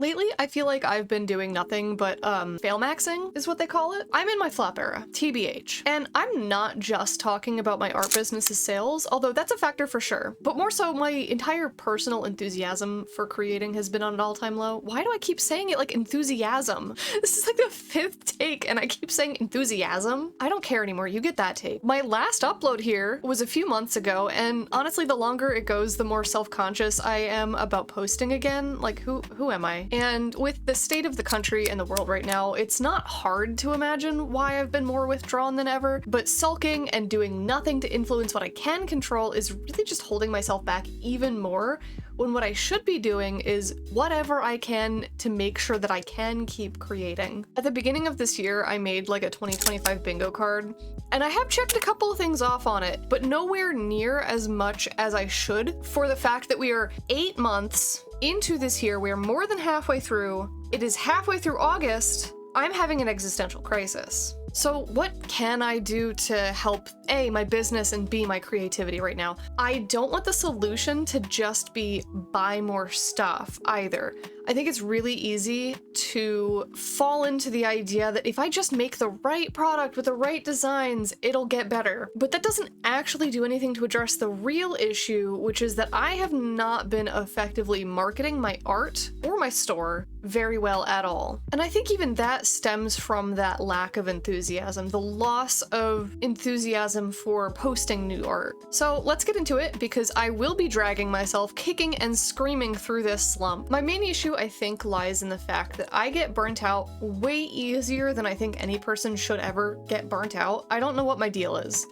Lately, I feel like I've been doing nothing but, fail maxing is what they call it. I'm in my flop era, TBH. And I'm not just talking about my art business's sales, although that's a factor for sure, but more so my entire personal enthusiasm for creating has been on an all-time low. Why do I keep saying it like enthusiasm? This is like the 5th take and I keep saying enthusiasm. I don't care anymore, you get that take. My last upload here was a few months ago, and honestly, the longer it goes, the more self-conscious I am about posting again. Like, who am I? And with the state of the country and the world right now, it's not hard to imagine why I've been more withdrawn than ever, but sulking and doing nothing to influence what I can control is really just holding myself back even more, when what I should be doing is whatever I can to make sure that I can keep creating. At the beginning of this year, I made like a 2025 bingo card, and I have checked a couple of things off on it, but nowhere near as much as I should for the fact that we are 8 months into this year. We are more than halfway through. It is halfway through August. I'm having an existential crisis. So what can I do to help A, my business, and B, my creativity right now? I don't want the solution to just be buy more stuff either. I think it's really easy to fall into the idea that if I just make the right product with the right designs, it'll get better. But that doesn't actually do anything to address the real issue, which is that I have not been effectively marketing my art or my store very well at all. And I think even that stems from that lack of enthusiasm, the loss of enthusiasm for posting new art. So let's get into it, because I will be dragging myself kicking and screaming through this slump. My main issue, I think, lies in the fact that I get burnt out way easier than I think any person should ever get burnt out. I don't know what my deal is,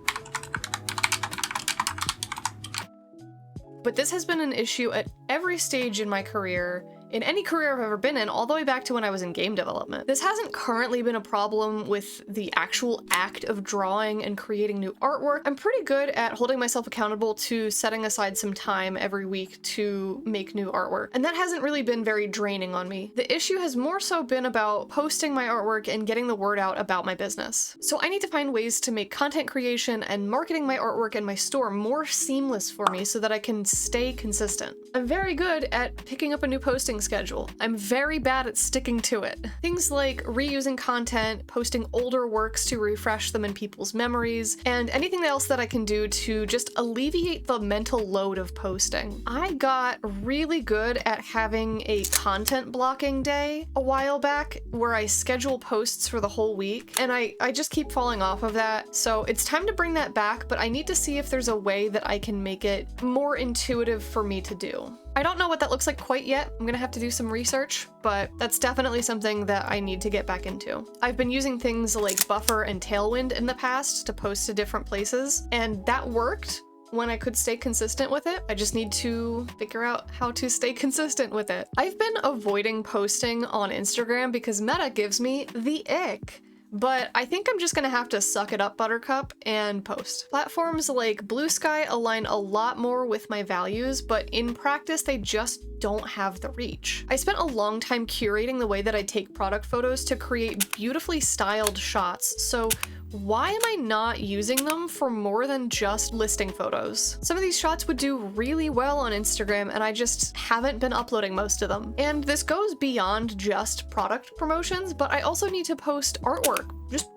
but this has been an issue at every stage in my career, in any career I've ever been in, all the way back to when I was in game development. This hasn't currently been a problem with the actual act of drawing and creating new artwork. I'm pretty good at holding myself accountable to setting aside some time every week to make new artwork, and that hasn't really been very draining on me. The issue has more so been about posting my artwork and getting the word out about my business. So I need to find ways to make content creation and marketing my artwork and my store more seamless for me so that I can stay consistent. I'm very good at picking up a new posting schedule. I'm very bad at sticking to it. Things like reusing content, posting older works to refresh them in people's memories, and anything else that I can do to just alleviate the mental load of posting. I got really good at having a content blocking day a while back where I schedule posts for the whole week, and I just keep falling off of that. So it's time to bring that back, but I need to see if there's a way that I can make it more intuitive for me to do. I don't know what that looks like quite yet. I'm gonna have to do some research, but that's definitely something that I need to get back into. I've been using things like Buffer and Tailwind in the past to post to different places, and that worked when I could stay consistent with it. I just need to figure out how to stay consistent with it. I've been avoiding posting on Instagram because Meta gives me the ick. But I think I'm just gonna have to suck it up, Buttercup, and post. Platforms like Blue Sky align a lot more with my values, but in practice, they just don't have the reach. I spent a long time curating the way that I take product photos to create beautifully styled shots, so why am I not using them for more than just listing photos? Some of these shots would do really well on Instagram, and I just haven't been uploading most of them. And this goes beyond just product promotions, but I also need to post artwork, just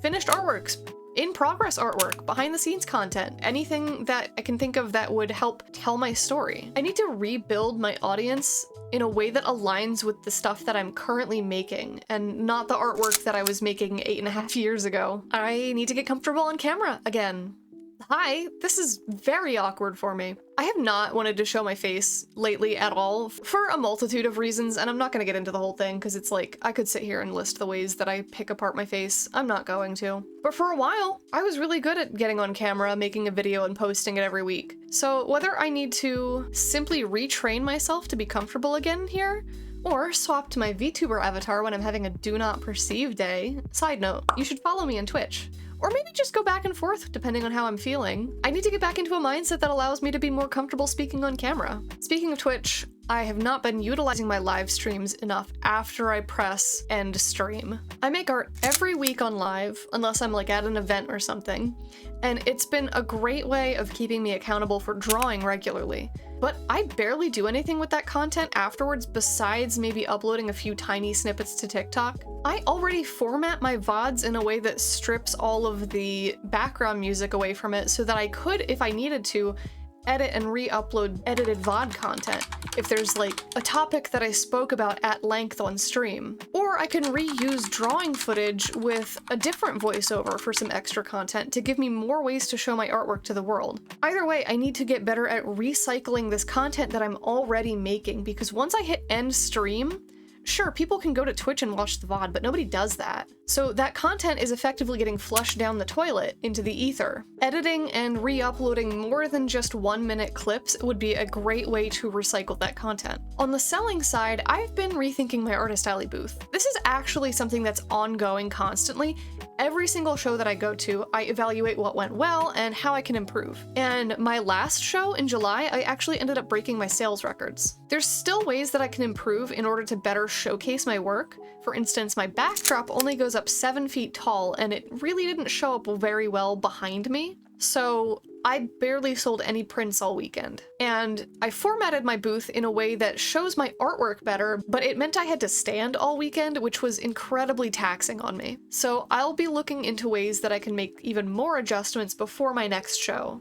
finished artworks, in progress artwork, behind the scenes content, anything that I can think of that would help tell my story. I need to rebuild my audience in a way that aligns with the stuff that I'm currently making and not the artwork that I was making 8.5 years ago. I need to get comfortable on camera again. Hi, this is very awkward for me. I have not wanted to show my face lately at all for a multitude of reasons, and I'm not gonna get into the whole thing because it's like, I could sit here and list the ways that I pick apart my face. I'm not going to. But for a while, I was really good at getting on camera, making a video, and posting it every week. So whether I need to simply retrain myself to be comfortable again here, or swap to my VTuber avatar when I'm having a do not perceive day. Side note, you should follow me on Twitch. Or maybe just go back and forth depending on how I'm feeling. I need to get back into a mindset that allows me to be more comfortable speaking on camera. Speaking of Twitch, I have not been utilizing my live streams enough after I press end stream. I make art every week on live, unless I'm like at an event or something, and it's been a great way of keeping me accountable for drawing regularly. but I barely do anything with that content afterwards besides maybe uploading a few tiny snippets to TikTok. I already format my VODs in a way that strips all of the background music away from it so that I could, if I needed to, edit and re-upload edited VOD content if there's like a topic that I spoke about at length on stream. Or I can reuse drawing footage with a different voiceover for some extra content to give me more ways to show my artwork to the world. Either way, I need to get better at recycling this content that I'm already making, because once I hit end stream, sure, people can go to Twitch and watch the VOD, but nobody does that. So that content is effectively getting flushed down the toilet into the ether. Editing and re-uploading more than just 1-minute clips would be a great way to recycle that content. On the selling side, I've been rethinking my Artist Alley booth. This is actually something that's ongoing constantly. Every single show that I go to, I evaluate what went well and how I can improve. And my last show in July, I actually ended up breaking my sales records. There's still ways that I can improve in order to better showcase my work. For instance, my backdrop only goes up 7 feet tall and it really didn't show up very well behind me. So I barely sold any prints all weekend. And I formatted my booth in a way that shows my artwork better, but it meant I had to stand all weekend, which was incredibly taxing on me. So I'll be looking into ways that I can make even more adjustments before my next show.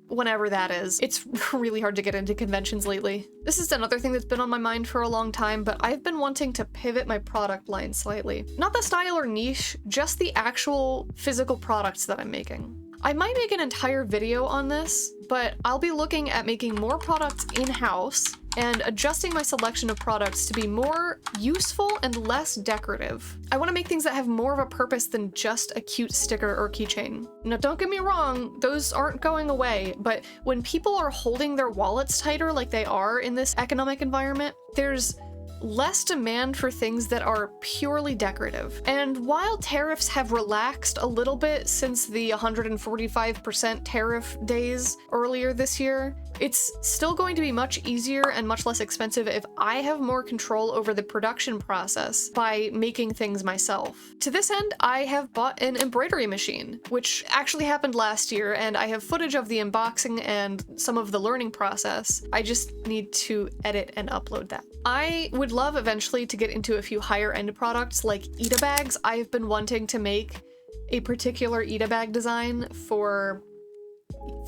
Whenever that is. It's really hard to get into conventions lately. This is another thing that's been on my mind for a long time, but I've been wanting to pivot my product line slightly. Not the style or niche, just the actual physical products that I'm making. I might make an entire video on this, but I'll be looking at making more products in-house and adjusting my selection of products to be more useful and less decorative. I want to make things that have more of a purpose than just a cute sticker or keychain. Now, don't get me wrong, those aren't going away, but when people are holding their wallets tighter like they are in this economic environment, there's less demand for things that are purely decorative. And while tariffs have relaxed a little bit since the 145% tariff days earlier this year, it's still going to be much easier and much less expensive if I have more control over the production process by making things myself. To this end, I have bought an embroidery machine, which actually happened last year, and I have footage of the unboxing and some of the learning process. I just need to edit and upload that. I would love eventually to get into a few higher end products like Ita bags. I've been wanting to make a particular Ita bag design for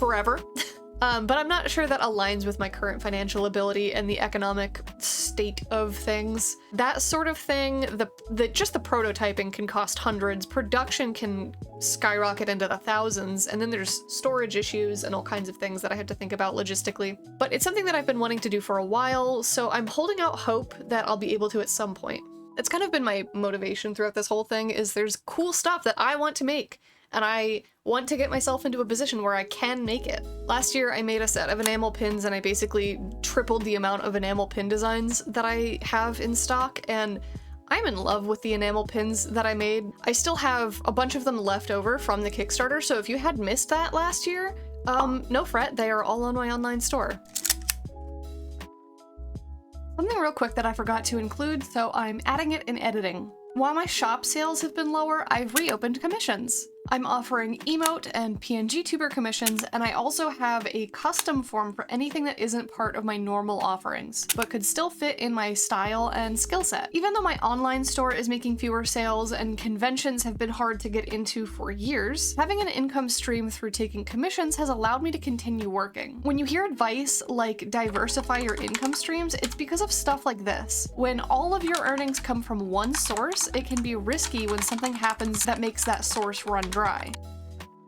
forever. But I'm not sure that aligns with my current financial ability and the economic state of things. That sort of thing, just the prototyping can cost hundreds, production can skyrocket into the thousands, and then there's storage issues and all kinds of things that I have to think about logistically. But it's something that I've been wanting to do for a while, so I'm holding out hope that I'll be able to at some point. It's kind of been my motivation throughout this whole thing, is there's cool stuff that I want to make, and I want to get myself into a position where I can make it. Last year, I made a set of enamel pins, and I basically tripled the amount of enamel pin designs that I have in stock, and I'm in love with the enamel pins that I made. I still have a bunch of them left over from the Kickstarter, so if you had missed that last year, no fret, they are all on my online store. Something real quick that I forgot to include, so I'm adding it in editing. While my shop sales have been lower, I've reopened commissions. I'm offering emote and PNG tuber commissions, and I also have a custom form for anything that isn't part of my normal offerings, but could still fit in my style and skill set. Even though my online store is making fewer sales and conventions have been hard to get into for years, having an income stream through taking commissions has allowed me to continue working. When you hear advice like diversify your income streams, it's because of stuff like this. When all of your earnings come from one source, it can be risky when something happens that makes that source run dry.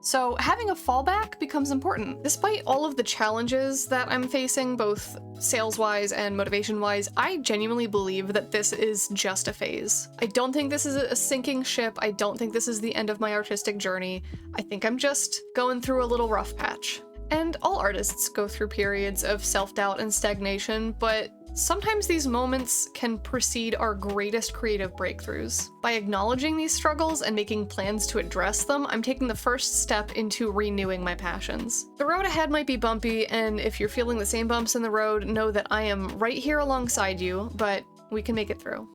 So having a fallback becomes important. Despite all of the challenges that I'm facing, both sales-wise and motivation-wise, I genuinely believe that this is just a phase. I don't think this is a sinking ship. I don't think this is the end of my artistic journey. I think I'm just going through a little rough patch. And all artists go through periods of self-doubt and stagnation, but sometimes these moments can precede our greatest creative breakthroughs. By acknowledging these struggles and making plans to address them, I'm taking the first step into renewing my passions. The road ahead might be bumpy, and if you're feeling the same bumps in the road, know that I am right here alongside you, but we can make it through.